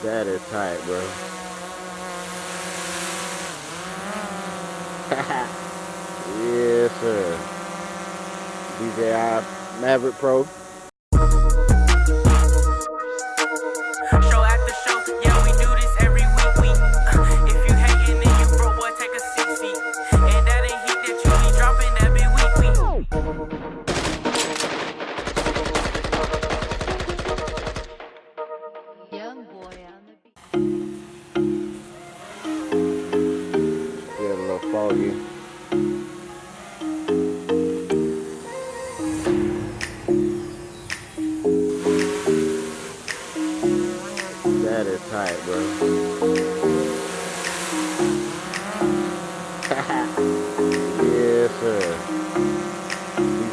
That is tight, bro. Yes, sir. Dji Mavic Pro. Show after show, yeah, we do this every week. If you hating, then you broke, boy, take a seat. And that ain't heat that you be dropping, that be week. Young boy on the beat. Get a little foggy. That is tight, bro. Yes, sir.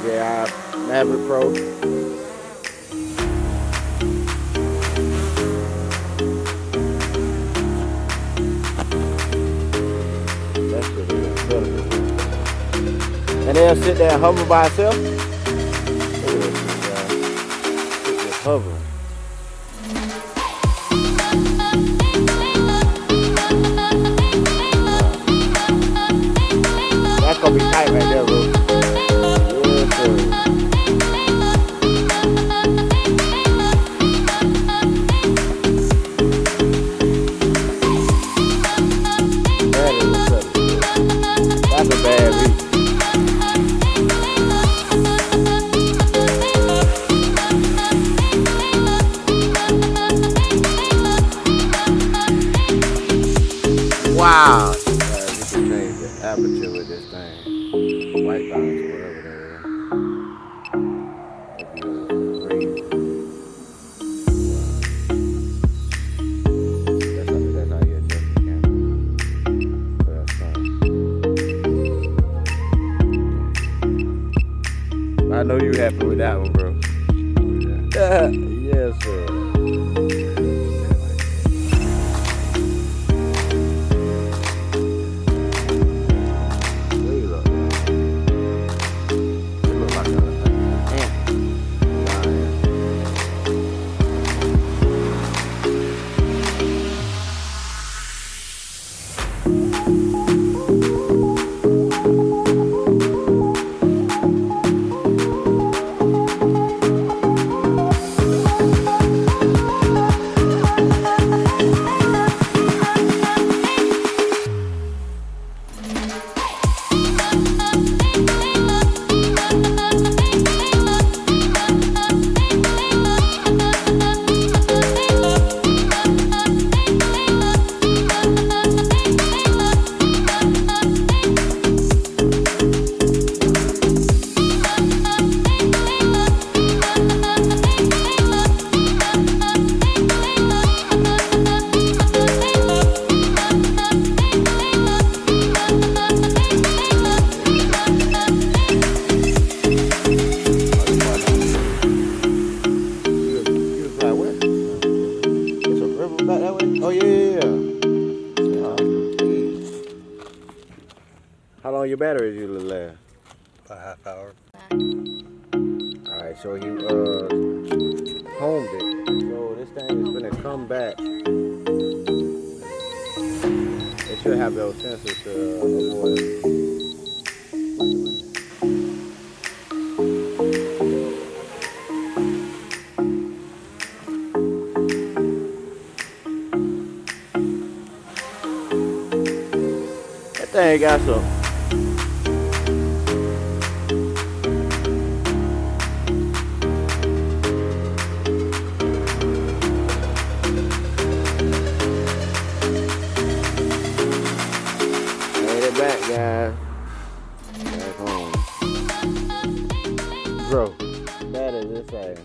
Dji Mavic Pro. That shit is incredible. And they'll sit there and hover by itself. Look at this shit, guys. It's just hovering. That's gonna be tight right there, bro. Yes, sir. That is incredible. That's a bad beat. Wow. You can change the aperture with this thing. White balance or whatever that is. If you read. That's how you adjust the camera. So that's fine. I know you happy with that one, bro. Yes, sir. Oh yeah. How long your batteries usually last? About a half hour. Alright, so he homed it. So this thing is gonna come back. It should have those sensors to avoid. That thing got some. Made it back, guys. Back home. Bro, that is insane.